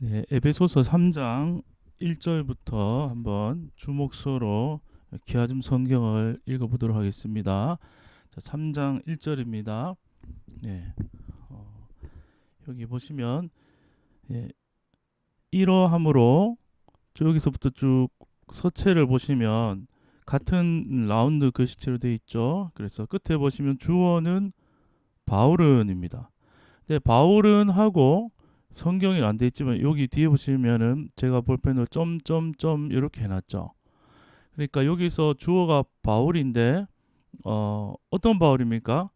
네, 에베소서 3장 1절부터 한번 주목서로 기아즘 성경을 읽어보도록 하겠습니다. 자, 3장 1절입니다. 네, 어, 여기 보시면 예, 이러함으로 여기서부터 쭉 서체를 보시면 같은 라운드 글씨체로 되어 있죠. 그래서 끝에 보시면 주어는 바울은입니다. 근데 바울은 하고 성경이 안 돼 있지만 여기 뒤에 보시면은 제가 볼펜으로 점점점 이렇게 해놨죠. 그러니까 여기서 주어가 바울인데 어떤 바울입니까?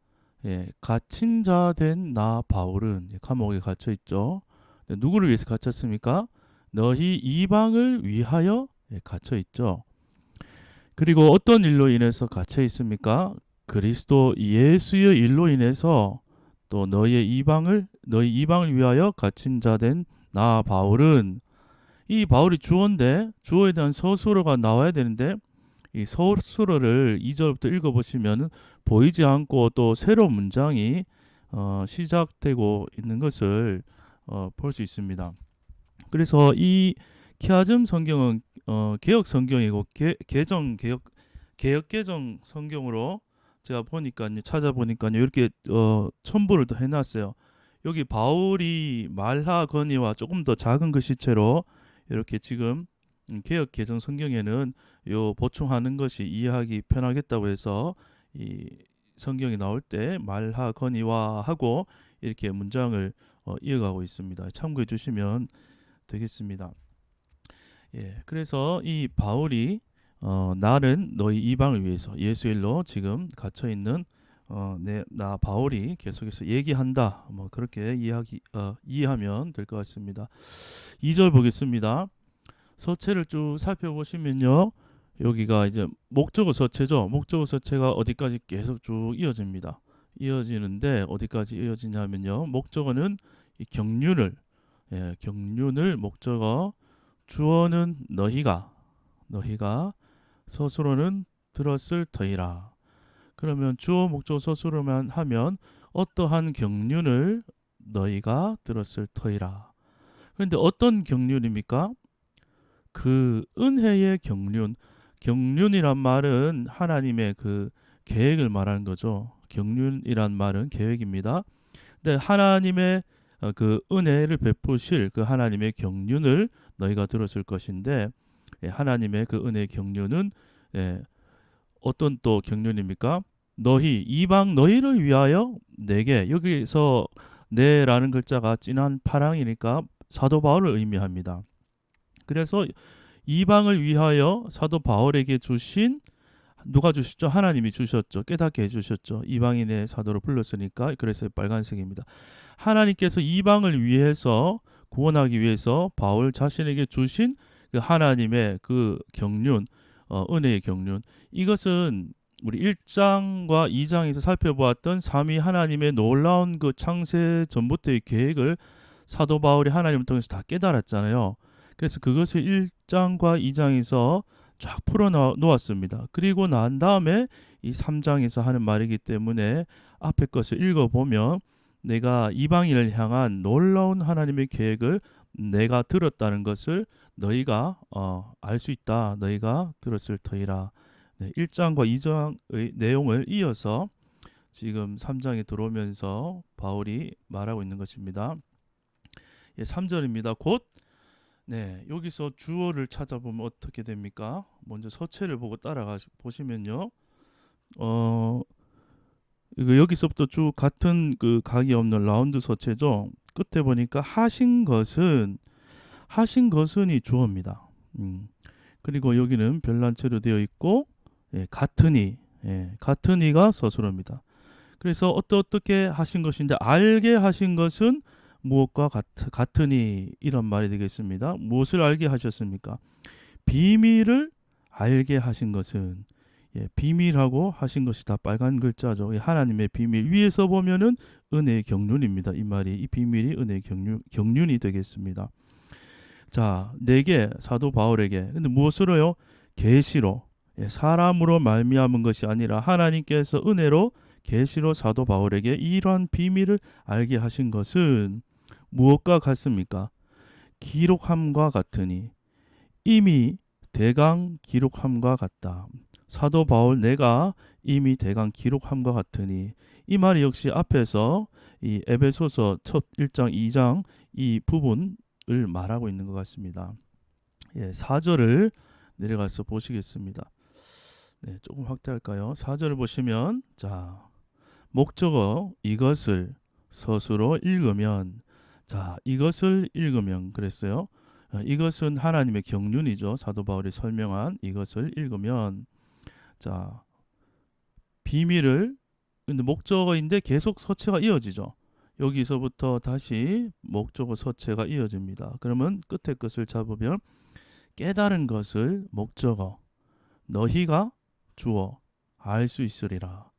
예, 갇힌 자 된 나 바울은 감옥에 갇혀 있죠. 누구를 위해서 갇혔습니까? 너희 이방을 위하여 갇혀 있죠. 그리고 어떤 일로 인해서 갇혀 있습니까? 그리스도 예수의 일로 인해서 또 너희 이방을 위하여 갇힌 자 된 나 바울은 이 바울이 주어인데 주어에 대한 서술어가 나와야 되는데 이 서술어를 2절부터 읽어보시면 보이지 않고 또 새로운 문장이 시작되고 있는 것을 볼 수 있습니다. 그래서 이 키아즘 성경은 개혁 성경이고 개혁 개정 성경으로 제가 보니까요, 찾아보니까요, 이렇게 첨부를 더 해놨어요. 여기 바울이 말하 건의와 조금 더 작은 글씨체로 이렇게 지금 개혁 개정 성경에는 요 보충하는 것이 이해하기 편하겠다고 해서 이 성경이 나올 때 말하 건의와 하고 이렇게 문장을 이어가고 있습니다. 참고해 주시면 되겠습니다. 예, 그래서 이 바울이 나는 너희 이방을 위해서 예수 일로 지금 갇혀 있는 나 바울이 계속해서 얘기한다. 뭐 그렇게 이해하면 될 것 같습니다. 2절 보겠습니다. 서체를 쭉 살펴보시면요. 여기가 이제 목적어 서체죠. 목적어 서체가 어디까지 계속 쭉 이어집니다. 이어지는데 어디까지 이어지냐면요. 목적어는 이 경륜을 목적어 주어는 너희가 서술어는 들었을 터이라. 그러면 주어 목적 서술어만 하면 어떠한 경륜을 너희가 들었을 터이라. 그런데 어떤 경륜입니까? 그 은혜의 경륜이란 말은 하나님의 그 계획을 말하는 거죠. 경륜이란 말은 계획입니다. 근데 하나님의 그 은혜를 베푸실 그 하나님의 경륜을 너희가 들었을 것인데 하나님의 그 은혜의 경륜은 어떤 또 경륜입니까? 너희 이방 너희를 위하여 내게 여기서 내라는 글자가 진한 파랑이니까 사도 바울을 의미합니다. 그래서 이방을 위하여 사도 바울에게 주신 누가 주셨죠? 하나님이 주셨죠. 깨닫게 해주셨죠. 이방인의 사도로 불렀으니까 그래서 빨간색입니다. 하나님께서 이방을 위해서 구원하기 위해서 바울 자신에게 주신 그 하나님의 그 경륜, 은혜의 경륜. 이것은 우리 1장과 2장에서 살펴보았던 삼위 하나님의 놀라운 그 창세 전부터의 계획을 사도 바울이 하나님을 통해서 다 깨달았잖아요. 그래서 그것을 1장과 2장에서 쫙 풀어 놓았습니다. 그리고 난 다음에 이 3장에서 하는 말이기 때문에 앞에 것을 읽어보면 내가 이방인을 향한 놀라운 하나님의 계획을 내가 들었다는 것을 너희가 알 수 있다. 너희가 들었을 터이라. 네, 1장과 2장의 내용을 이어서 지금 3장에 들어오면서 바울이 말하고 있는 것입니다. 예, 3절입니다. 곧 여기서 주어를 찾아보면 어떻게 됩니까? 먼저 서체를 보고 따라가 보시면요. 이거 여기서부터 쭉 같은 그 각이 없는 라운드 서체죠. 끝에 보니까 하신 것은이 주어입니다. 그리고 여기는 별난체로 되어 있고 같은 이가 서술어입니다. 그래서 어떻게 하신 것인데 알게 하신 것은 무엇과 같으니 이런 말이 되겠습니다. 무엇을 알게 하셨습니까? 비밀을 알게 하신 것은 비밀하고 하신 것이 다 빨간 글자죠. 하나님의 비밀 위에서 보면은 은혜의 경륜입니다. 이 말이 이 비밀이 은혜의 경륜이 되겠습니다. 자, 내게 사도 바울에게 근데 무엇으로요? 계시로 사람으로 말미암은 것이 아니라 하나님께서 은혜로 계시로 사도 바울에게 이러한 비밀을 알게 하신 것은 무엇과 같습니까? 기록함과 같으니 이미 대강 기록함과 같다. 사도 바울 내가 이미 대강 기록함과 같으니 이 말이 역시 앞에서 이 에베소서 첫 1장 2장 이 부분을 말하고 있는 것 같습니다. 4절을 내려가서 보시겠습니다. 조금 확대할까요? 4절을 보시면 자 목적어 이것을 서술로 읽으면 자 이것을 읽으면 그랬어요. 이것은 하나님의 경륜이죠. 사도 바울이 설명한 이것을 읽으면 자 비밀을 근데 목적어인데 계속 서체가 이어지죠. 여기서부터 다시 목적어 서체가 이어집니다. 그러면 끝에 것을 잡으면 깨달은 것을 목적어 너희가 주어 알 수 있으리라.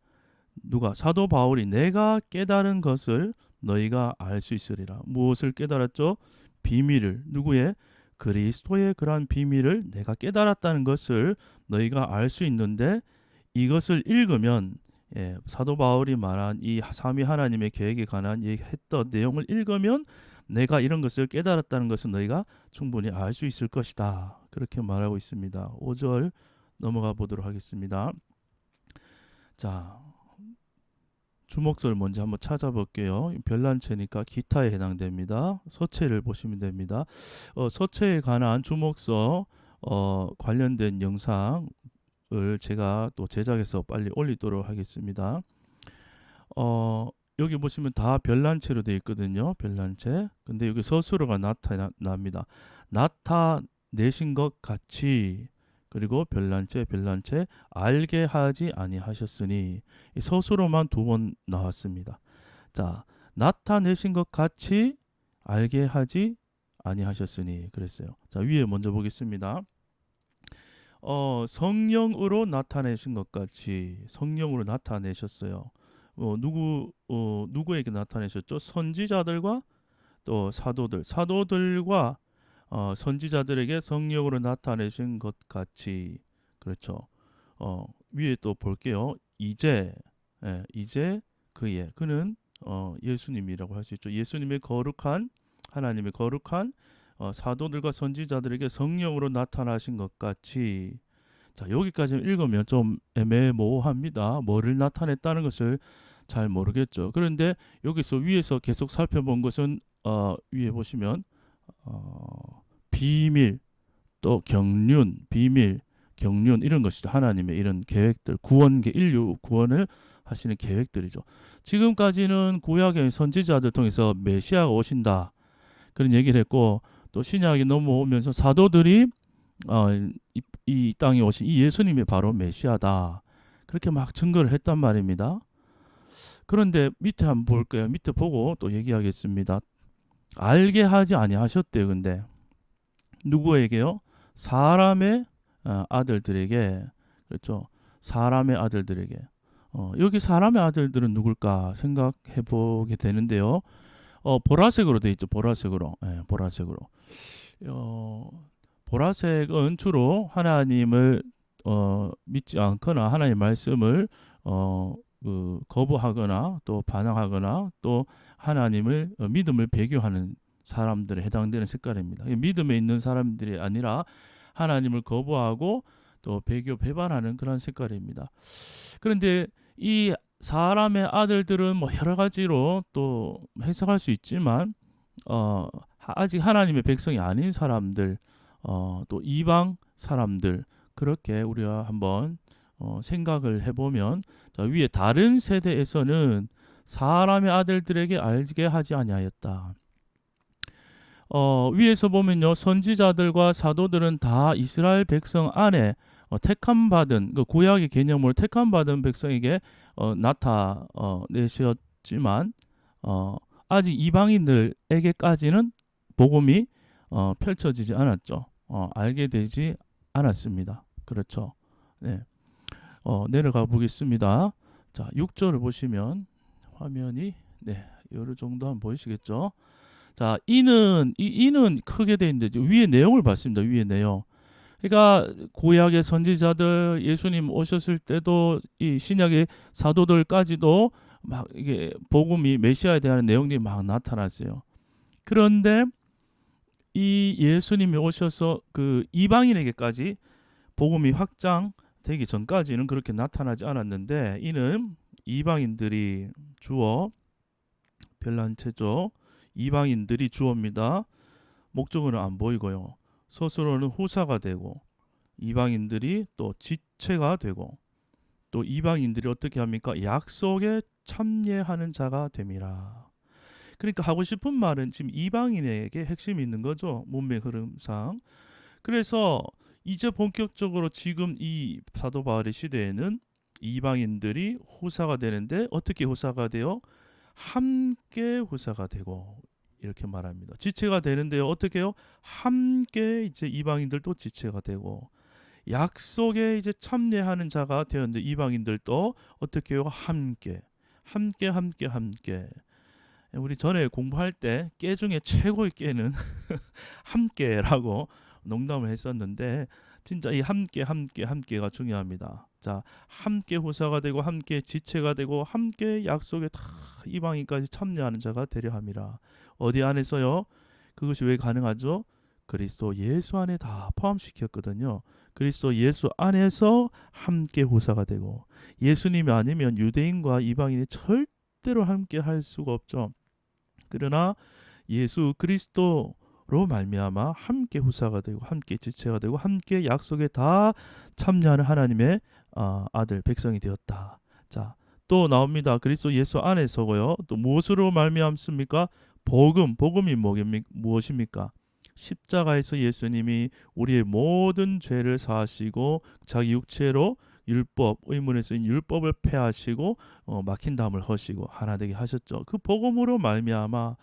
누가 사도 바울이 내가 깨달은 것을 너희가 알 수 있으리라. 무엇을 깨달았죠? 비밀을 누구의 그리스도의 그러한 비밀을 내가 깨달았다는 것을 너희가 알 수 있는데 이것을 읽으면 사도 바울이 말한 이 삼위 하나님의 계획에 관한 얘기했던 내용을 읽으면 내가 이런 것을 깨달았다는 것을 너희가 충분히 알 수 있을 것이다. 그렇게 말하고 있습니다. 5절 넘어가 보도록 하겠습니다. 자, 주목서를 먼저 한번 찾아볼게요. 별난체니까 기타에 해당됩니다. 서체를 보시면 됩니다. 서체에 관한 주목서 관련된 영상을 제가 또 제작해서 빨리 올리도록 하겠습니다. 여기 보시면 다 별난체로 되어 있거든요. 별난체. 근데 여기 서술어가 나타납니다. 나타내신 것 같이 그리고 별난체 알게 하지 아니하셨으니 이 서술어만 2번 나왔습니다. 자, 나타내신 것 같이 알게 하지 아니하셨으니 그랬어요. 자, 위에 먼저 보겠습니다. 성령으로 나타내신 것 같이 성령으로 나타내셨어요. 누구에게 나타내셨죠? 선지자들과 또 사도들과 선지자들에게 성령으로 나타내신 것 같이 그렇죠. 위에 또 볼게요. 이제 그는 예수님이라고 할 수 있죠. 예수님의 거룩한 하나님의 거룩한 사도들과 선지자들에게 성령으로 나타나신 것 같이 자 여기까지 읽으면 좀 애매모호합니다. 뭐를 나타냈다는 것을 잘 모르겠죠. 그런데 여기서 위에서 계속 살펴본 것은 위에 보시면 비밀 또 경륜 비밀 경륜 이런 것이죠. 하나님의 이런 계획들 인류 구원을 하시는 계획들이죠. 지금까지는 구약의 선지자들 통해서 메시아가 오신다 그런 얘기를 했고 또 신약이 넘어오면서 사도들이 이 땅에 오신 이 예수님이 바로 메시아다 그렇게 막 증거를 했단 말입니다. 그런데 밑에 한번 볼까요? 밑에 보고 또 얘기하겠습니다. 알게 하지 아니하셨대요. 근데 누구에게요? 사람의 아들들에게 그렇죠. 사람의 아들들에게 여기 사람의 아들들은 누굴까 생각해 보게 되는데요. 보라색으로 되어 있죠. 보라색으로. 보라색은 주로 하나님을 믿지 않거나 하나님의 말씀을 거부하거나 또 반항하거나 또 하나님을 믿음을 배교하는 사람들에 해당되는 색깔입니다. 믿음에 있는 사람들이 아니라 하나님을 거부하고 또 배반하는 그런 색깔입니다. 그런데 이 사람의 아들들은 뭐 여러 가지로 또 해석할 수 있지만 아직 하나님의 백성이 아닌 사람들 또 이방 사람들 그렇게 우리가 한번 생각을 해보면 자, 위에 다른 세대에서는 사람의 아들들에게 알게 하지 아니하였다. 위에서 보면요 선지자들과 사도들은 다 이스라엘 백성 안에 택함받은 그 구약의 개념으로 택함받은 백성에게 나타내셨지만 아직 이방인들에게까지는 복음이 펼쳐지지 않았죠. 알게 되지 않았습니다. 그렇죠. 네. 내려가 보겠습니다. 자, 6절을 보시면 화면이 어느 정도 한번 보이시겠죠? 자, 이는 크게 돼 있는데 위에 내용을 봤습니다. 위에 내용. 그러니까 구약의 선지자들 예수님 오셨을 때도 이 신약의 사도들까지도 막 이게 복음이 메시아에 대한 내용들이 막 나타났어요. 그런데 이 예수님이 오셔서 그 이방인에게까지 복음이 확장되기 전까지는 그렇게 나타나지 않았는데, 이는 이방인들이 주어, 별난체죠. 이방인들이 주어입니다. 목적으로는 안 보이고요. 스스로는 후사가 되고, 이방인들이 또 지체가 되고, 또 이방인들이 어떻게 합니까? 약속에 참여하는 자가 됨이라. 그러니까 하고 싶은 말은 지금 이방인에게 핵심이 있는 거죠. 문맥 흐름상. 그래서 이제 본격적으로 지금 이 사도 바울의 시대에는 이방인들이 후사가 되는데, 어떻게 후사가 돼요? 함께 후사가 되고, 이렇게 말합니다. 지체가 되는데요. 어떻게요? 함께 이제 이방인들도 지체가 되고, 약속에 이제 참여하는 자가 되었는데, 이방인들도 어떻게 해요? 함께. 함께. 우리 전에 공부할 때 깨 중에 최고의 깨는 함께라고 농담을 했었는데, 진짜 이 함께가 중요합니다. 자, 함께 후사가 되고, 함께 지체가 되고, 함께 약속에 다 이방인까지 참여하는 자가 되려 함이라. 어디 안에서요? 그것이 왜 가능하죠? 그리스도 예수 안에 다 포함시켰거든요. 그리스도 예수 안에서 함께 후사가 되고, 예수님이 아니면 유대인과 이방인이 절대로 함께 할 수가 없죠. 그러나 예수 그리스도로 말미암아 함께 후사가 되고, 함께 지체가 되고, 함께 약속에 다 참여하는 하나님의 아들 백성이 되었다. 자, 또 나옵니다. 그리스도 예수 안에서고요. 또 무엇으로 말미암습니까? 복음이 무엇입니까? 십자가에서 예수님이 우리의 모든 죄를 사하시고, 자기 육체로 율법, 의문에 쓰인 율법을 폐하시고 막힌 담을 허시고 하나 되게 하셨죠. 그 복음으로 말미암아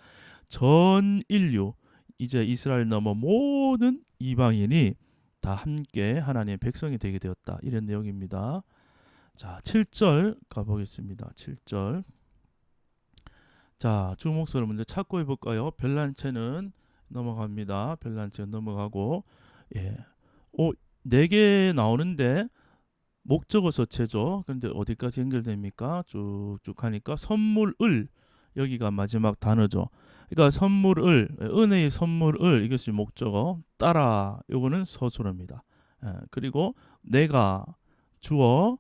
전 인류, 이제 이스라엘 넘어 모든 이방인이 다 함께 하나님의 백성이 되게 되었다. 이런 내용입니다. 자, 7절 가보겠습니다. 7절. 자, 주목서를 먼저 찾고 해볼까요? 별난체는 넘어갑니다. 별난체는 넘어가고, 예, 4개 나오는데 목적어 서체죠. 그런데 어디까지 연결됩니까? 쭉쭉 하니까 선물을, 여기가 마지막 단어죠. 그러니까 선물을, 은혜의 선물을, 이것이 목적어. 따라, 요거는 서술어입니다. 그리고 내가 주어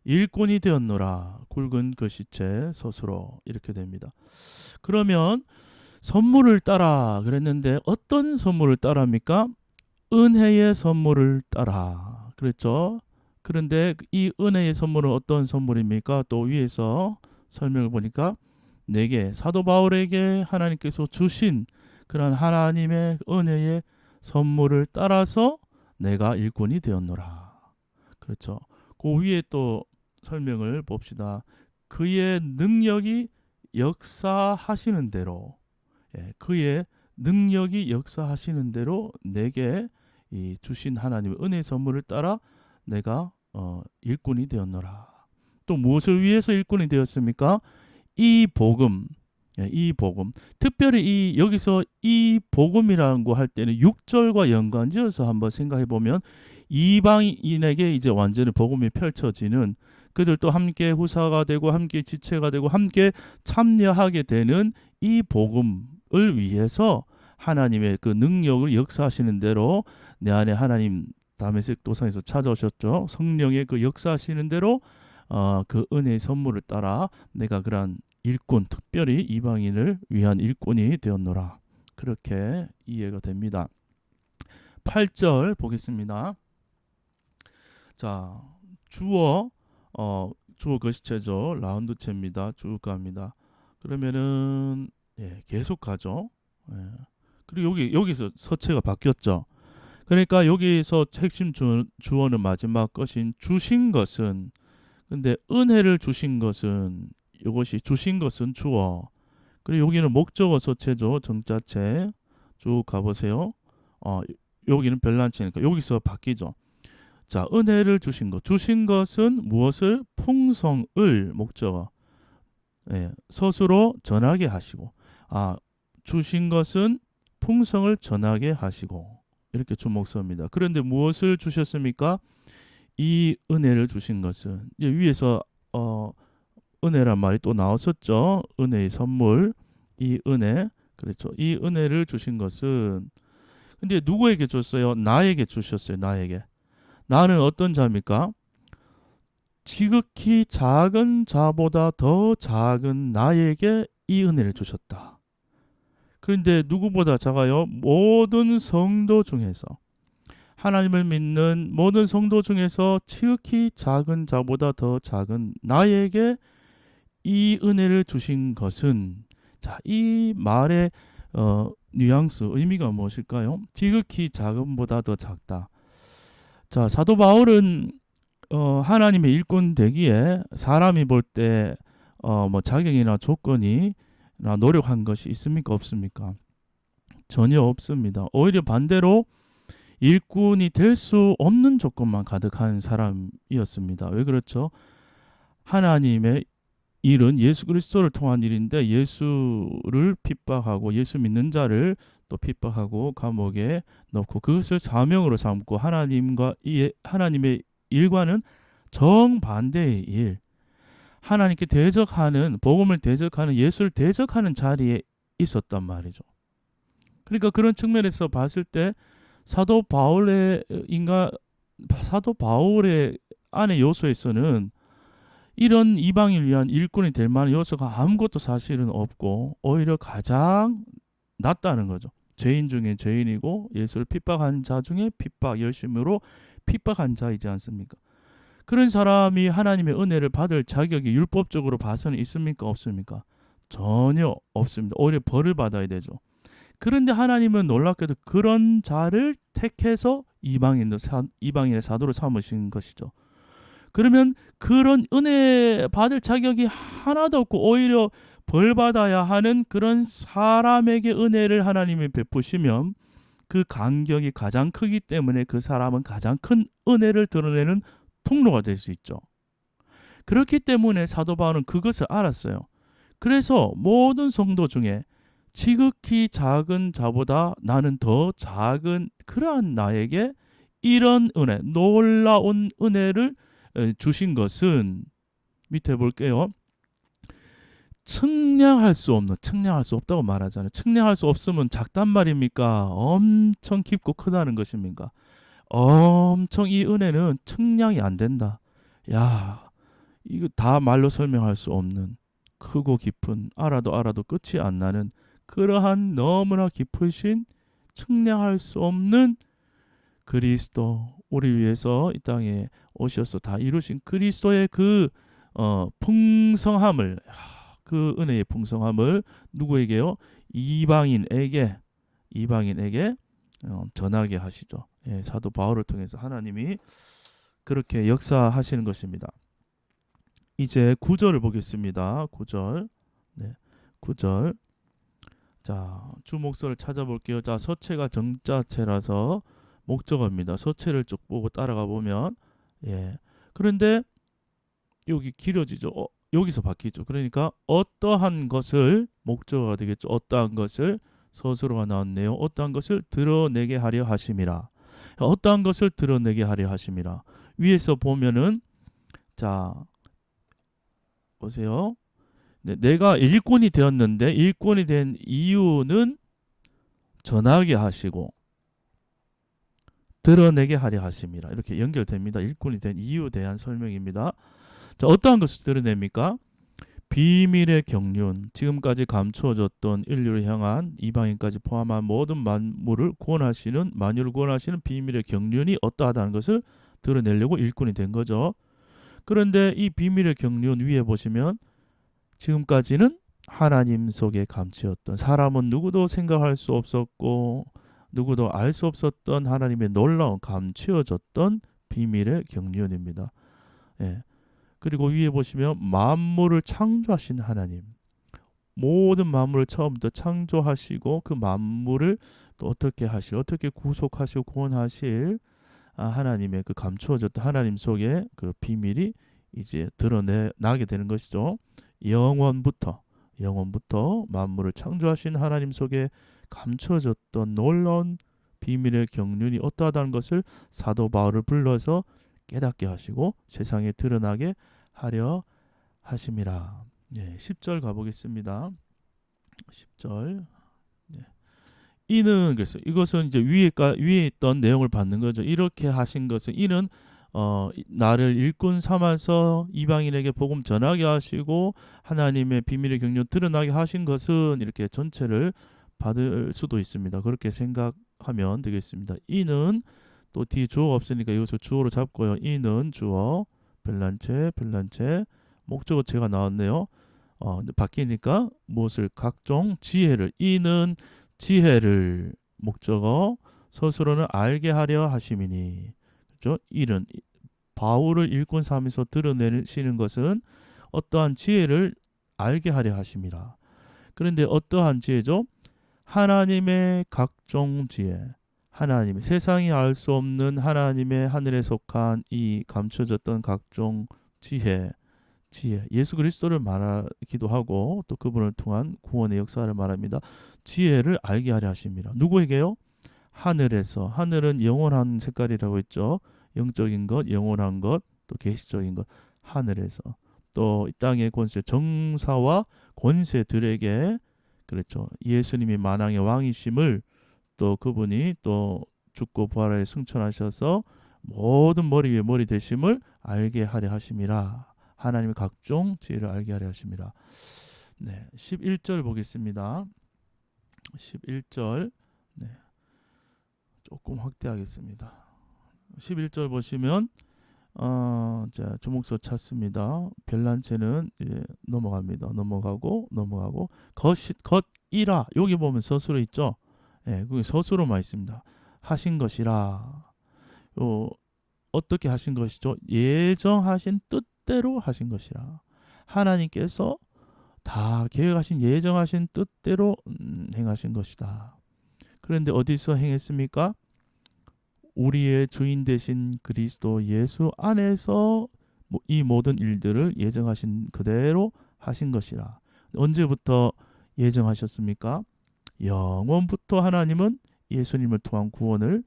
일꾼이 되었노라. 굵은 글씨체 서술어, 이렇게 됩니다. 그러면 선물을 따라 그랬는데 어떤 선물을 따라합니까? 은혜의 선물을 따라 그랬죠. 그런데 이 은혜의 선물은 어떤 선물입니까? 또 위에서 설명을 보니까 내게, 사도 바울에게 하나님께서 주신 그런 하나님의 은혜의 선물을 따라서 내가 일꾼이 되었노라. 그렇죠. 그 위에 또 설명을 봅시다. 그의 능력이 역사하시는 대로, 그의 능력이 역사하시는 대로 내게 이 주신 하나님의 은혜의 선물을 따라 내가 일꾼이 되었노라. 또 무엇을 위해서 일꾼이 되었습니까? 이 복음, 이 복음. 특별히 여기서 이 복음이라고 할 때는 6절과 연관지어서 한번 생각해 보면, 이방인에게 이제 완전히 복음이 펼쳐지는, 그들도 함께 후사가 되고, 함께 지체가 되고, 함께 참여하게 되는 이 복음을 위해서 하나님의 그 능력을 역사하시는 대로 내 안에 하나님 다메섹 도상에서 찾아오셨죠. 성령의 그 역사하시는 대로 그 은혜의 선물을 따라 내가 그러한 일꾼, 특별히 이방인을 위한 일꾼이 되었노라. 그렇게 이해가 됩니다. 8절 보겠습니다. 자, 주어 거시체죠. 라운드체입니다. 쭉 갑니다. 그러면은 계속 가죠. 그리고 여기서 서체가 바뀌었죠. 그러니까 여기서 핵심 주어는 마지막 것인 주신 것은, 근데 은혜를 주신 것은, 이것이 주신 것은 주어. 그리고 여기는 목적어 서체죠. 정자체. 쭉 가보세요. 여기는 별난체니까 여기서 바뀌죠. 자, 은혜를 주신 것. 주신 것은 무엇을? 풍성을, 목적어. 서술로 전하게 하시고. 주신 것은 풍성을 전하게 하시고. 이렇게 주목서입니다. 그런데 무엇을 주셨습니까? 이 은혜를 주신 것은, 이제 위에서 은혜란 말이 또 나왔었죠. 은혜의 선물, 이 은혜. 그렇죠. 이 은혜를 주신 것은 근데 누구에게 줬어요? 나에게 주셨어요. 나에게. 나는 어떤 자입니까? 지극히 작은 자보다 더 작은 나에게 이 은혜를 주셨다. 그런데 누구보다 작아요? 모든 성도 중에서, 하나님을 믿는 모든 성도 중에서 지극히 작은 자보다 더 작은 나에게 이 은혜를 주신 것은, 자, 이 말의 뉘앙스, 의미가 무엇일까요? 지극히 작음보다 더 작다. 자, 사도 바울은 하나님의 일꾼 되기에 사람이 볼 때 뭐 자격이나 조건이나 노력한 것이 있습니까? 없습니까? 전혀 없습니다. 오히려 반대로 일꾼이 될 수 없는 조건만 가득한 사람이었습니다. 왜 그렇죠? 하나님의 일은 예수 그리스도를 통한 일인데, 예수를 핍박하고 예수 믿는 자를 또 핍박하고 감옥에 넣고 그것을 사명으로 삼고 하나님의 일과는 정반대의 일, 하나님께 대적하는, 복음을 대적하는, 예수를 대적하는 자리에 있었단 말이죠. 그러니까 그런 측면에서 봤을 때 사도 바울의 안의 요소에서는 이런 이방인을 위한 일꾼이 될 만한 요소가 아무것도 사실은 없고, 오히려 가장 낫다는 거죠. 죄인 중에 죄인이고 예수를 핍박한 자 중에 열심으로 핍박한 자이지 않습니까? 그런 사람이 하나님의 은혜를 받을 자격이 율법적으로 봐서는 있습니까? 없습니까? 전혀 없습니다. 오히려 벌을 받아야 되죠. 그런데 하나님은 놀랍게도 그런 자를 택해서 이방인의 사도로 삼으신 것이죠. 그러면 그런 은혜 받을 자격이 하나도 없고 오히려 벌 받아야 하는 그런 사람에게 은혜를 하나님이 베푸시면 그 간격이 가장 크기 때문에 그 사람은 가장 큰 은혜를 드러내는 통로가 될 수 있죠. 그렇기 때문에 사도 바울은 그것을 알았어요. 그래서 모든 성도 중에 지극히 작은 자보다 나는 더 작은 그러한 나에게 이런 은혜, 놀라운 은혜를 주신 것은, 밑에 볼게요. 측량할 수 없다고 말하잖아요. 측량할 수 없으면 작단 말입니까? 엄청 깊고 크다는 것입니까? 엄청 이 은혜는 측량이 안 된다. 야, 이거 다 말로 설명할 수 없는, 크고 깊은, 알아도 끝이 안 나는 그러한 너무나 깊으신, 측량할 수 없는 그리스도, 우리 위해서 이 땅에 오셔서 다 이루신 그리스도의 그 풍성함을, 그 은혜의 풍성함을 누구에게요? 이방인에게 전하게 하시죠. 예, 사도 바울을 통해서 하나님이 그렇게 역사하시는 것입니다. 이제 9절을 보겠습니다. 9절. 네. 9절. 자, 주목서를 찾아볼게요. 자, 서체가 정자체라서 목적어입니다. 서체를 쭉 보고 따라가 보면, 예. 그런데 여기 길어지죠. 여기서 바뀌죠. 그러니까 어떠한 것을, 목적어가 되겠죠. 어떠한 것을, 서술어가 나왔네요. 어떠한 것을 드러내게 하려 하심이라. 어떠한 것을 드러내게 하려 하심이라. 위에서 보면은, 자, 보세요. 네, 내가 일꾼이 되었는데 일꾼이 된 이유는 전하게 하시고 드러내게 하려 하심이라. 이렇게 연결됩니다. 일꾼이 된 이유에 대한 설명입니다. 자, 어떠한 것을 드러냅니까? 비밀의 경륜, 지금까지 감추어졌던 인류를 향한 이방인까지 포함한 모든 만물을 구원하시는 비밀의 경륜이 어떠하다는 것을 드러내려고 일꾼이 된 거죠. 그런데 이 비밀의 경륜 위에 보시면, 지금까지는 하나님 속에 감추었던, 사람은 누구도 생각할 수 없었고 누구도 알 수 없었던 하나님의 놀라운 감추어졌던 비밀의 경륜입니다. 예. 그리고 위에 보시면 만물을 창조하신 하나님, 모든 만물을 처음부터 창조하시고 그 만물을 또 어떻게 구속하시고 구원하실 하나님의 그 감추어졌던 하나님 속에 그 비밀이 이제 드러나게 되는 것이죠. 영원부터 만물을 창조하신 하나님 속에 감춰졌던 놀라운 비밀의 경륜이 어떠하다는 것을 사도 바울을 불러서 깨닫게 하시고 세상에 드러나게 하려 하심이라. 예, 10절 가보겠습니다. 10절. 예. 이는 그래서 이것은 이제 위에 있던 내용을 받는 거죠. 이렇게 하신 것은 이는 나를 일꾼 삼아서 이방인에게 복음 전하게 하시고 하나님의 비밀의 경륜 드러나게 하신 것은 이렇게 전체를 받을 수도 있습니다. 그렇게 생각하면 되겠습니다. 이는 또 뒤에 주어가 없으니까 이것을 주어로 잡고요. 이는 주어 별난체 목적어체가 나왔네요. 근데 바뀌니까 무엇을 각종 지혜를 이는 지혜를 목적어 스스로는 알게 하려 하심이니 그렇죠? 이는 바울을 일꾼 삼아서 드러내시는 것은 어떠한 지혜를 알게 하려 하심이라. 그런데 어떠한 지혜죠? 하나님의 각종 지혜. 하나님의 세상이 알 수 없는 하나님의 하늘에 속한 이 감춰졌던 각종 지혜. 예수 그리스도를 말하기도 하고 또 그분을 통한 구원의 역사를 말합니다. 지혜를 알게 하려 하십니다. 누구에게요? 하늘에서. 하늘은 영원한 색깔이라고 했죠. 영적인 것, 영원한 것, 또 계시적인 것. 하늘에서. 또 이 땅의 권세, 정사와 권세들에게 그렇죠. 예수님이 만왕의 왕이심을 또 그분이 또 죽고 부활하여 승천하셔서 모든 머리 위에 머리 되심을 알게 하려 하심이라. 하나님의 각종 지혜를 알게 하려 하심이라. 네, 11절 보겠습니다. 11절. 네. 조금 확대하겠습니다. 11절 보시면 자, 주목서 찾습니다. 별난체는 이제 넘어가고 것이라 여기 보면 서술어 있죠. 예, 거기 서술어만 있습니다. 하신 것이라. 어떻게 하신 것이죠? 예정하신 뜻대로 하신 것이라. 하나님께서 다 계획하신 예정하신 뜻대로 행하신 것이다. 그런데 어디서 행했습니까? 우리의 주인 되신 그리스도 예수 안에서 이 모든 일들을 예정하신 그대로 하신 것이라. 언제부터 예정하셨습니까? 영원부터 하나님은 예수님을 통한 구원을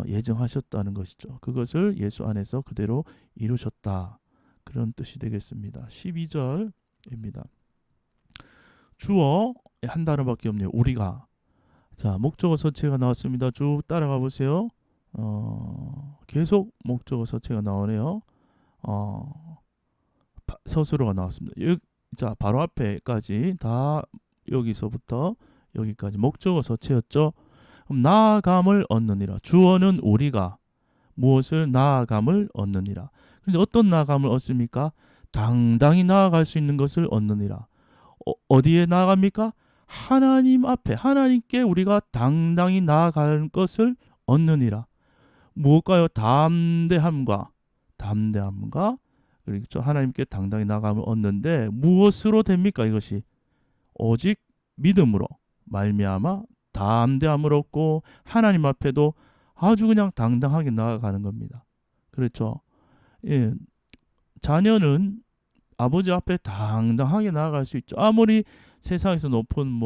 예정하셨다는 것이죠. 그것을 예수 안에서 그대로 이루셨다. 그런 뜻이 되겠습니다. 12절입니다. 주어 한 단어밖에 없네요. 우리가. 자, 목적어 서체가 나왔습니다. 쭉 따라가 보세요. 계속 목적어 서체가 나오네요. 서술어가 나왔습니다. 자, 바로 앞에까지 다 여기서부터 여기까지 목적어 서체였죠. 그럼 나아감을 얻느니라. 주어는 우리가 무엇을 나아감을 얻느니라. 그런데 어떤 나아감을 얻습니까? 당당히 나아갈 수 있는 것을 얻느니라. 어디에 나아갑니까? 하나님 앞에 하나님께 우리가 당당히 나아갈 것을 얻느니라. 무엇과요? 담대함과 그렇죠. 하나님께 당당히 나아감을 얻는데 무엇으로 됩니까? 이것이 오직 믿음으로 말미암아 담대함을 얻고 하나님 앞에도 아주 그냥 당당하게 나아가는 겁니다. 그렇죠. 예, 자녀는 아버지 앞에 당당하게 나아갈 수 있죠. 아무리 세상에서 높은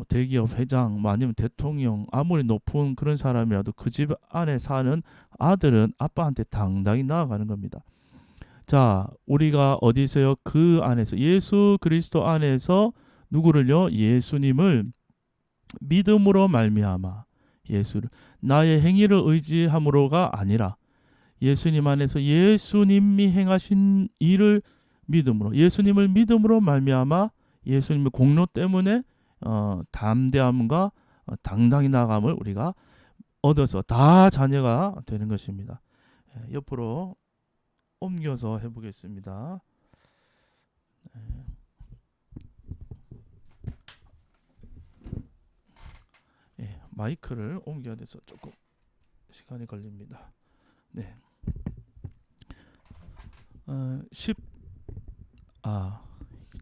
대기업 회장, 아니면 대통령, 아무리 높은 그런 사람이라도 그 집 안에 사는 아들은 아빠한테 당당히 나아가는 겁니다. 자, 우리가 어디서요? 그 안에서 예수 그리스도 안에서 누구를요? 예수님을 믿음으로 말미암아 예수를 나의 행위를 의지함으로가 아니라 예수님 안에서 예수님이 행하신 일을 믿음으로 예수님을 믿음으로 말미암아 예수님의 공로 때문에 담대함과 당당히 나아감을 우리가 얻어서 다 자녀가 되는 것입니다. 옆으로 옮겨서 해보겠습니다. 마이크를 옮겨야 돼서 조금 시간이 걸립니다. 네. 10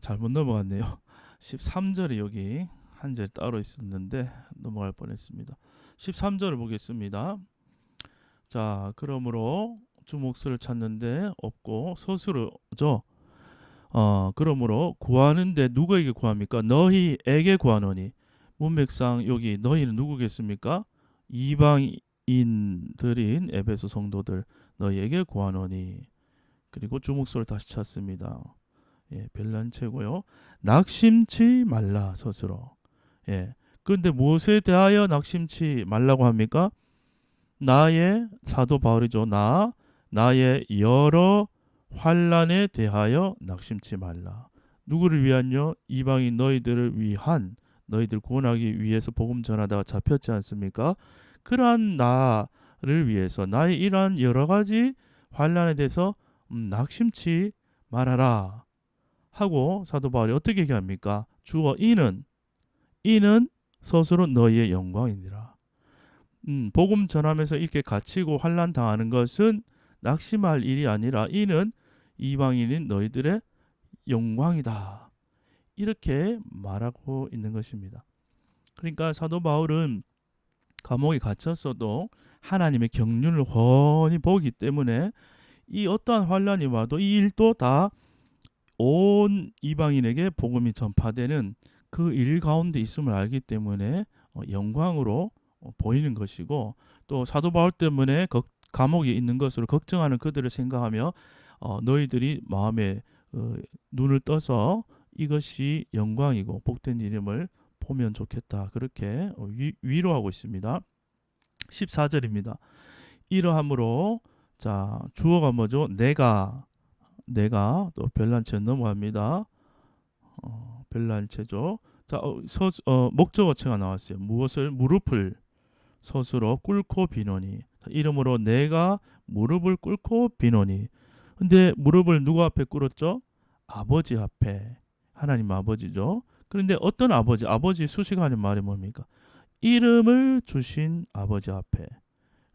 잘못 넘어갔네요. 13절이 여기 한 절 따로 있었는데 넘어갈 뻔했습니다. 13절을 보겠습니다. 자, 그러므로 주목수를 찾는데 없고 서술어죠. 그러므로 구하는데 누구에게 구합니까? 너희에게 구하노니. 문맥상 여기 너희는 누구겠습니까? 이방인들인 에베소 성도들 너희에게 구하노니. 그리고 주목수를 다시 찾습니다. 별난체고요. 낙심치 말라 스스로. 그런데 무엇에 대하여 낙심치 말라고 합니까? 나의 사도 바울이죠. 나의 여러 환란에 대하여 낙심치 말라. 누구를 위한요? 이방인 너희들을 위한, 너희들 구원하기 위해서 복음 전하다가 잡혔지 않습니까? 그러한 나를 위해서 나의 이러한 여러 가지 환란에 대해서 낙심치 말아라 하고 사도 바울이 어떻게 얘기합니까? 주어 이는 스스로 너희의 영광이니라. 복음 전하면서 이렇게 갇히고 환난 당하는 것은 낙심할 일이 아니라 이는 이방인인 너희들의 영광이다. 이렇게 말하고 있는 것입니다. 그러니까 사도 바울은 감옥에 갇혔어도 하나님의 경륜을 훤히 보기 때문에 이 어떠한 환란이 와도 이 일도 다 온 이방인에게 복음이 전파되는 그 일 가운데 있음을 알기 때문에 영광으로 보이는 것이고, 또 사도 바울 때문에 감옥에 있는 것으로 걱정하는 그들을 생각하며 너희들이 마음에 눈을 떠서 이것이 영광이고 복된 일임을 보면 좋겠다. 그렇게 위로하고 있습니다. 14절입니다. 이러함으로 자 주어가 뭐죠? 내가 또 별난체 넘어갑니다. 별난체죠. 자 목적어체가 나왔어요. 무엇을 무릎을 스스로 꿇고 비노니. 이러므로 내가 무릎을 꿇고 비노니. 근데 무릎을 누구 앞에 꿇었죠? 아버지 앞에. 하나님 아버지죠. 그런데 어떤 아버지? 아버지 수식하는 말이 뭡니까? 이름을 주신 아버지 앞에.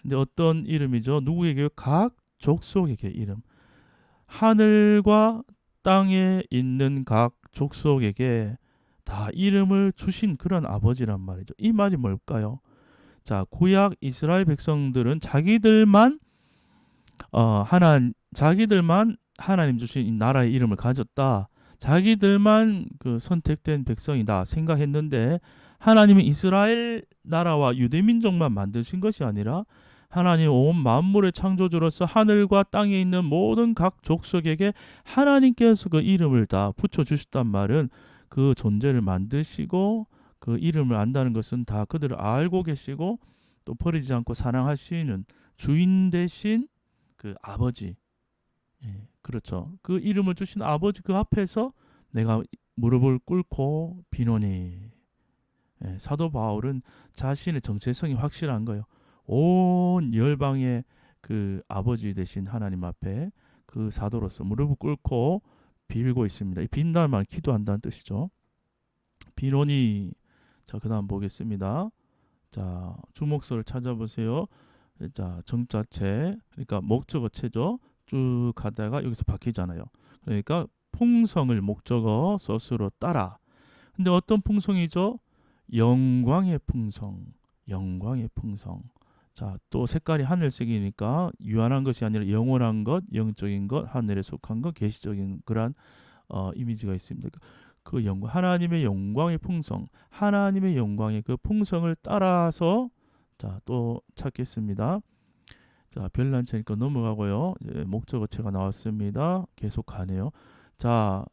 근데 어떤 이름이죠? 누구에게? 각 족속에게 이름. 하늘과 땅에 있는 각 족속에게 다 이름을 주신 그런 아버지란 말이죠. 이 말이 뭘까요? 자, 구약 이스라엘 백성들은 자기들만 하나님 주신 이 나라의 이름을 가졌다. 자기들만 그 선택된 백성이다 생각했는데, 하나님은 이스라엘 나라와 유대 민족만 만드신 것이 아니라 하나님 온 만물의 창조주로서 하늘과 땅에 있는 모든 각 족속에게 하나님께서 그 이름을 다 붙여 주셨단 말은, 그 존재를 만드시고 그 이름을 안다는 것은 다 그들을 알고 계시고 또 버리지 않고 사랑하시는 주인 되신 그 아버지, 그렇죠. 그 이름을 주신 아버지 그 앞에서 내가 무릎을 꿇고 비노니. 사도 바울은 자신의 정체성이 확실한 거예요. 온 열방의 그 아버지 되신 하나님 앞에 그 사도로서 무릎을 꿇고 빌고 있습니다. 이 빈다는 말 기도한다는 뜻이죠. 비노니. 자, 그다음 보겠습니다. 자, 주목서를 찾아보세요. 자, 정자체, 그러니까 목적어체죠. 쭉 가다가 여기서 바뀌잖아요. 그러니까 풍성을 목적어 서술로 따라. 근데 어떤 풍성이죠? 영광의 풍성. 영광의 풍성. 자, 또 색깔이 하늘색이니까 유한한 것이 아니라 영원한 것, 영적인 것, 하늘에 속한 것, 계시적인 그러한 이미지가 있습니다. 그 영광, 하나님의 영광의 풍성, 하나님의 영광의 그 풍성을 따라서 자, 또 찾겠습니다. 자, 별난체니까 넘어가고요. 이제 목적어체가 나왔습니다. 계속 가네요. 자,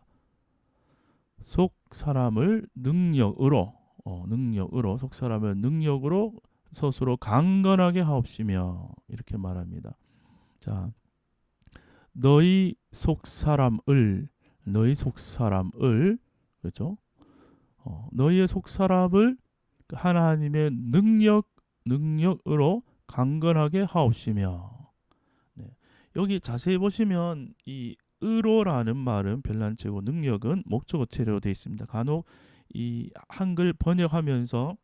속 사람을 능력으로 속 사람을 능력으로 스스로 강건하게 하옵시며, 이렇게 말합니다. 자, 너희 속 사람을 그렇죠? 너희의 속 사람을 하나님의 능력으로 강건하게 하옵시며. 네. 여기 자세히 보시면 이 의로라는 말은 별난체고 능력은 목적어체로 되어 있습니다. 간혹 이 한글 번역하면서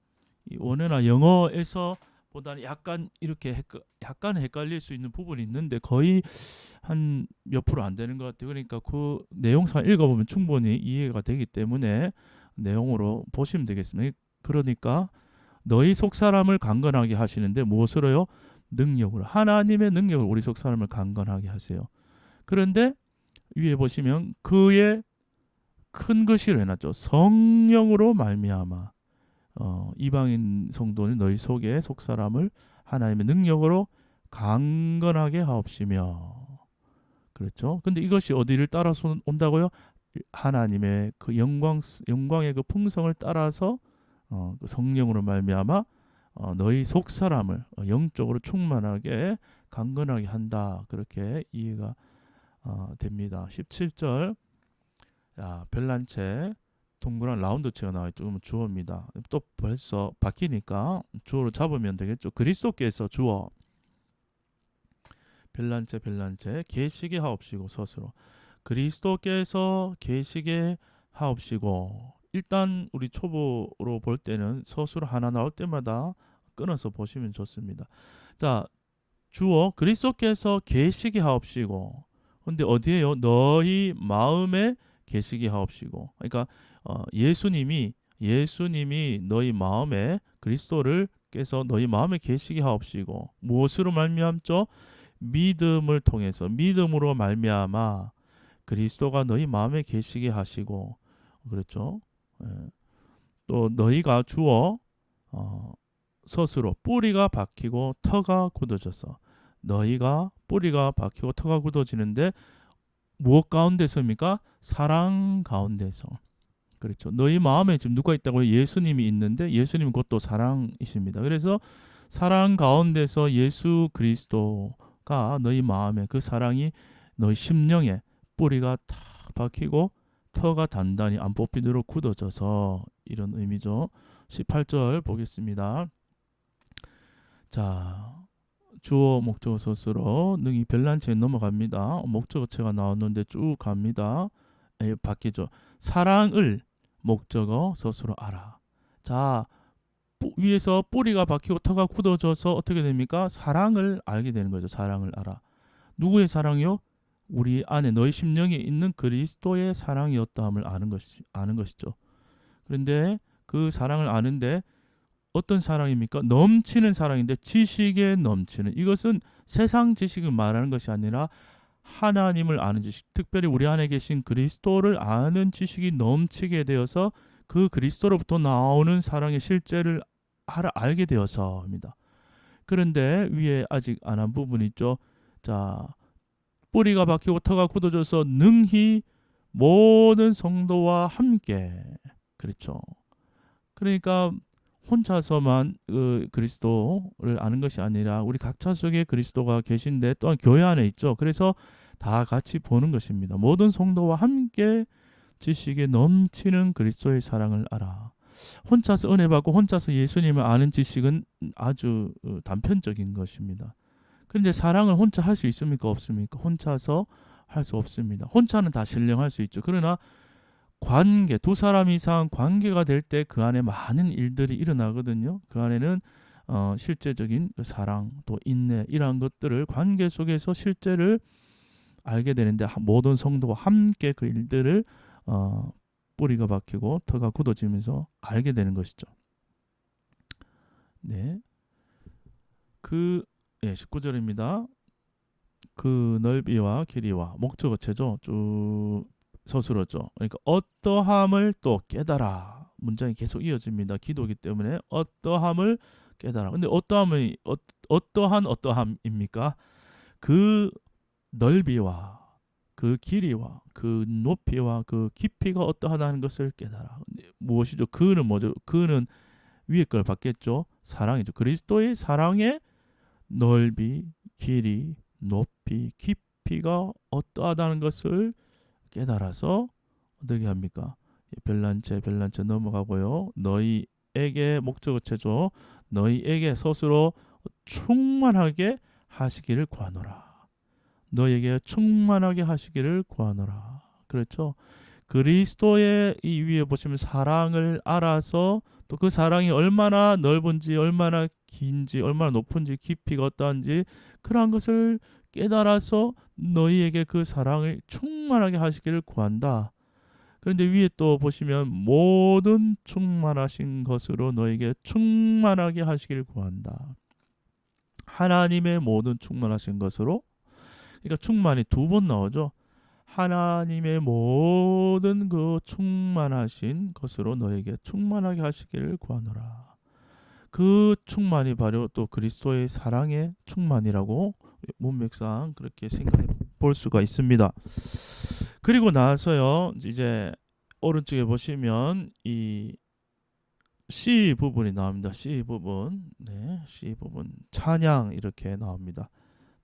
이 원어나 영어에서 보다는 약간 이렇게 약간 헷갈릴 수 있는 부분이 있는데 거의 한 몇 프로 안 되는 것 같아요. 그러니까 그 내용상 읽어보면 충분히 이해가 되기 때문에 내용으로 보시면 되겠습니다. 그러니까 너희 속 사람을 강건하게 하시는데 무엇으로요? 능력으로. 하나님의 능력을 우리 속 사람을 강건하게 하세요. 그런데 위에 보시면 그의 큰 글씨로 해놨죠. 성령으로 말미암아 이방인 성도는 너희 속에 속 사람을 하나님의 능력으로 강건하게 하옵시며. 그렇죠. 근데 이것이 어디를 따라서 온다고요? 하나님의 그 영광의 그 풍성을 따라서 그 성령으로 말미암아 너희 속 사람을 영적으로 충만하게 강건하게 한다. 그렇게 이해가 됩니다. 17절. 야, 별난채 동그란 라운드체가 나와 있죠. 주어입니다. 또 벌써 바뀌니까 주어로 잡으면 되겠죠. 그리스도께서 주어 별난채 계시게 하옵시고 서술어 그리스도께서 계시게 하옵시고 일단 우리 초보로 볼 때는 서술 하나 나올 때마다 끊어서 보시면 좋습니다. 자, 주어 그리스도께서 계시게 하옵시고 근데 어디에요? 너희 마음에 계시게 하옵시고 그러니까 예수님이 너희 마음에 그리스도를 께서 너희 마음에 계시게 하옵시고 무엇으로 말미암죠? 믿음을 통해서 믿음으로 말미암아 그리스도가 너희 마음에 계시게 하시고 그렇죠. 예. 또 너희가 주어 스스로 뿌리가 박히고 터가 굳어져서 너희가 뿌리가 박히고 터가 굳어지는데 무엇 가운데서입니까? 사랑 가운데서. 그렇죠. 너희 마음에 지금 누가 있다고요? 예수님이 있는데 예수님은 그것도 사랑이십니다. 그래서 사랑 가운데서 예수 그리스도가 너희 마음에 그 사랑이 너희 심령에 뿌리가 탁 박히고 터가 단단히 안 뽑히도록 굳어져서 이런 의미죠. 18절 보겠습니다. 자, 주어 목적어 서술어 능히 별난체에 넘어갑니다. 목적어체가 나왔는데 쭉 갑니다. 바뀌죠. 사랑을 목적어 서술어 알아. 자, 위에서 뿌리가 박히고 터가 굳어져서 어떻게 됩니까? 사랑을 알게 되는 거죠. 사랑을 알아. 누구의 사랑이요? 우리 안에 너희 심령에 있는 그리스도의 사랑이었다함을 아는 것이죠. 그런데 그 사랑을 아는데 어떤 사랑입니까? 넘치는 사랑인데 지식에 넘치는 이것은 세상 지식을 말하는 것이 아니라 하나님을 아는 지식, 특별히 우리 안에 계신 그리스도를 아는 지식이 넘치게 되어서 그 그리스도로부터 나오는 사랑의 실제를 알게 되어서입니다. 그런데 위에 아직 안 한 부분이 있죠. 자, 뿌리가 박히고 터가 굳어져서 능히 모든 성도와 함께 그렇죠. 그러니까 혼자서만 그리스도를 아는 것이 아니라 우리 각자 속에 그리스도가 계신데 또한 교회 안에 있죠. 그래서 다 같이 보는 것입니다. 모든 성도와 함께 지식에 넘치는 그리스도의 사랑을 알아. 혼자서 은혜 받고 혼자서 예수님을 아는 지식은 아주 단편적인 것입니다. 그런데 사랑을 혼자 할 수 있습니까? 없습니까? 혼자서 할 수 없습니다. 혼자는 다 신령할 수 있죠. 그러나 관계, 두 사람 이상 관계가 될 때 그 안에 많은 일들이 일어나거든요. 그 안에는 실제적인 사랑, 또 인내 이러한 것들을 관계 속에서 실제를 알게 되는데 모든 성도와 함께 그 일들을 뿌리가 박히고 터가 굳어지면서 알게 되는 것이죠. 네. 19절입니다. 그 넓이와 길이와 목적어체죠. 쭉 서술었죠. 그러니까 어떠함을 또 깨달아. 문장이 계속 이어집니다. 기도기 때문에 어떠함을 깨달아. 근데 어떠함이 어떠함입니까? 그 넓이와 그 길이와 그 높이와 그 깊이가 어떠하다는 것을 깨달아. 무엇이죠? 그는 뭐죠? 그는 위에 걸 받겠죠. 사랑이죠. 그리스도의 사랑의 넓이, 길이, 높이, 깊이가 어떠하다는 것을 깨달아서 어떻게 합니까? 별난채 넘어가고요. 너희에게 목적어체죠. 너희에게 스스로 충만하게 하시기를 구하노라. 너에게 충만하게 하시기를 구하노라. 그렇죠? 그리스도의 이 위에 보시면 사랑을 알아서 또 그 사랑이 얼마나 넓은지 얼마나 긴지 얼마나 높은지 깊이가 어떠한지 그러한 것을 깨달아서 너희에게 그 사랑을 충만하게 하시기를 구한다. 그런데 위에 또 보시면 모든 충만하신 것으로 너에게 충만하게 하시기를 구한다. 하나님의 모든 충만하신 것으로 그러니까 충만이 두 번 나오죠. 하나님의 모든 그 충만하신 것으로 너에게 충만하게 하시기를 구하노라. 그 충만이 바로 또 그리스도의 사랑의 충만이라고 문맥상 그렇게 생각해 볼 수가 있습니다. 그리고 나서요 이제 오른쪽에 보시면 이 C 부분이 나옵니다. C 부분. 네, C 부분. 찬양 이렇게 나옵니다.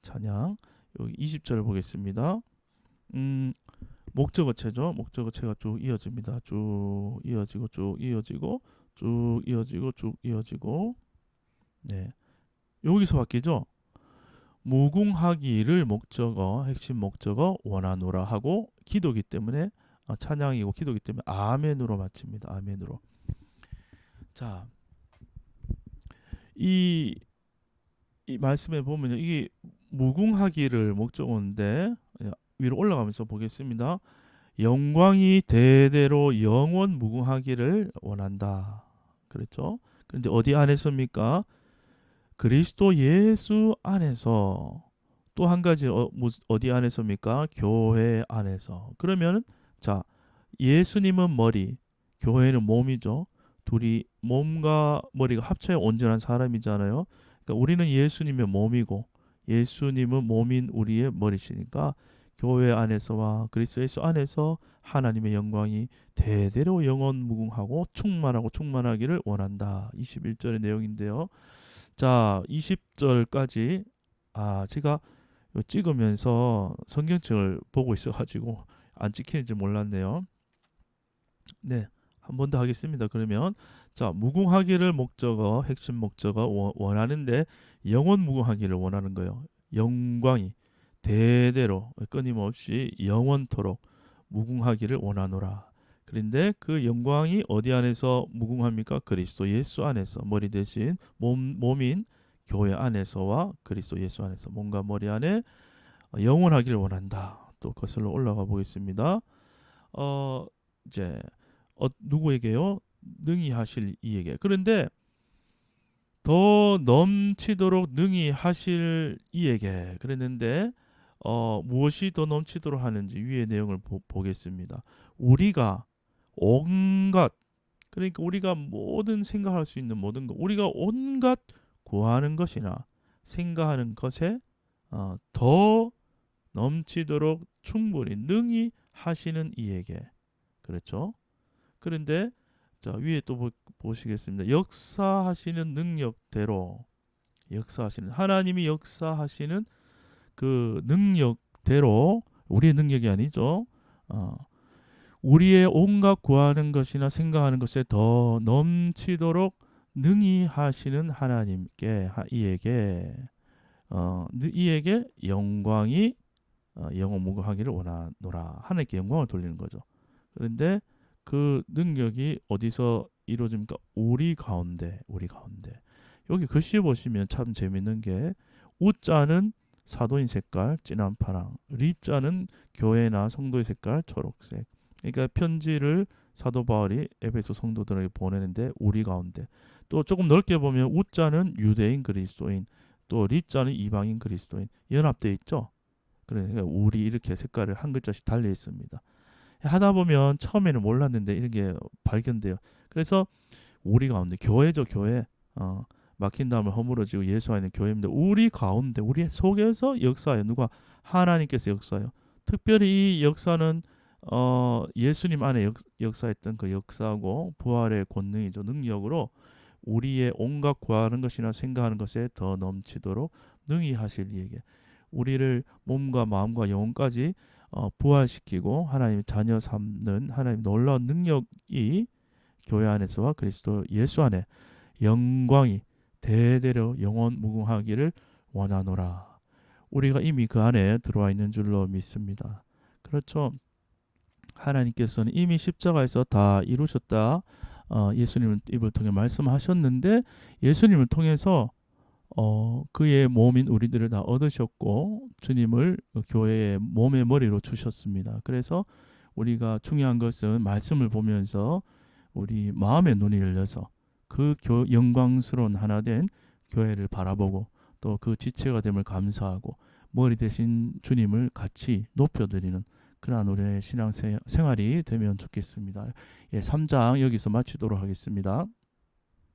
찬양. 여기 20절 보겠습니다. 목적어체죠. 목적어체가 쭉 이어집니다. 쭉 이어지고 쭉 이어지고 쭉 이어지고 쭉 이어지고. 네. 여기서 바뀌죠. 무궁하기를 목적어, 핵심 목적어 원하노라 하고 기도기 때문에 찬양이고 기도기 때문에 아멘으로 마칩니다. 아멘으로. 자, 이 말씀에 보면요, 이게 무궁하기를 목적어인데 위로 올라가면서 보겠습니다. 영광이 대대로 영원 무궁하기를 원한다. 그랬죠? 그런데 어디 안에서입니까? 그리스도 예수 안에서. 또 한 가지 어디 안에서입니까? 교회 안에서. 그러면 자, 예수님은 머리, 교회는 몸이죠. 둘이 몸과 머리가 합쳐야 온전한 사람이잖아요. 그러니까 우리는 예수님의 몸이고 예수님은 몸인 우리의 머리시니까 교회 안에서와 그리스도 예수 안에서 하나님의 영광이 대대로 영원 무궁하고 충만하고 충만하기를 원한다. 21절의 내용인데요. 자, 20절까지 제가 찍으면서 성경책을 보고 있어가지고 안 찍히는지 몰랐네요. 네, 한 번 더 하겠습니다. 그러면 자, 무궁하기를 목적어, 핵심 목적어 원하는데 영원 무궁하기를 원하는 거예요. 영광이 대대로 끊임없이 영원토록 무궁하기를 원하노라. 그런데 그 영광이 어디 안에서 무궁합니까? 그리스도 예수 안에서, 머리 대신 몸인 교회 안에서와 그리스도 예수 안에서, 몸과 머리 안에 영원하기를 원한다. 또 거슬러 올라가 보겠습니다. 이제 누구에게요? 능히 하실 이에게. 그런데 더 넘치도록 능히 하실 이에게 그랬는데 무엇이 더 넘치도록 하는지 위의 내용을 보겠습니다. 우리가 온갖, 그러니까 우리가 모든 생각할 수 있는 모든 것, 우리가 온갖 구하는 것이나 생각하는 것에 더 넘치도록 충분히 능히 하시는 이에게. 그렇죠? 그런데 자, 위에 또 보시겠습니다. 역사하시는 능력대로, 역사하시는 하나님이 역사하시는 그 능력대로, 우리의 능력이 아니죠. 우리의 온갖 구하는 것이나 생각하는 것에 더 넘치도록 능히 하시는 하나님께, 이에게 영광이 영원무궁하기를 원하노라. 하나님께 영광을 돌리는 거죠. 그런데 그 능력이 어디서 이루어집니까? 우리 가운데. 여기 글씨 보시면 참 재밌는 게 우자는 사도인 색깔 진한 파랑, 리자는 교회나 성도의 색깔 초록색. 그러니까 편지를 사도 바울이 에베소 성도들에게 보내는데 우리 가운데. 또 조금 넓게 보면 우자는 유대인 그리스도인, 또 리자는 이방인 그리스도인 연합되어 있죠. 그러니까 우리 이렇게 색깔을 한 글자씩 달려 있습니다. 하다 보면 처음에는 몰랐는데 이런 게 발견돼요. 그래서 우리 가운데, 교회죠, 교회. 막힌 다음에 허물어지고 예수 안에 교회입니다. 우리 가운데, 우리 속에서 역사해요. 누가? 하나님께서 역사해요. 특별히 이 역사는 예수님 안에 역사했던 그 역사고 부활의 권능이죠. 능력으로 우리의 온갖 구하는 것이나 생각하는 것에 더 넘치도록 능히 하실 이에게, 우리를 몸과 마음과 영혼까지 부활시키고 하나님의 자녀 삼는 하나님의 놀라운 능력이 교회 안에서와 그리스도 예수 안에 영광이 대대로 영원 무궁하기를 원하노라. 우리가 이미 그 안에 들어와 있는 줄로 믿습니다. 그렇죠. 하나님께서는 이미 십자가에서 다 이루셨다. 예수님을 입을 통해 말씀하셨는데 예수님을 통해서 그의 몸인 우리들을 다 얻으셨고 주님을 교회의 몸의 머리로 주셨습니다. 그래서 우리가 중요한 것은 말씀을 보면서 우리 마음의 눈이 열려서 그 영광스러운 하나된 교회를 바라보고 또 그 지체가 됨을 감사하고 머리 대신 주님을 같이 높여드리는 그러한 우리의 신앙 생활이 되면 좋겠습니다. 3장 여기서 마치도록 하겠습니다.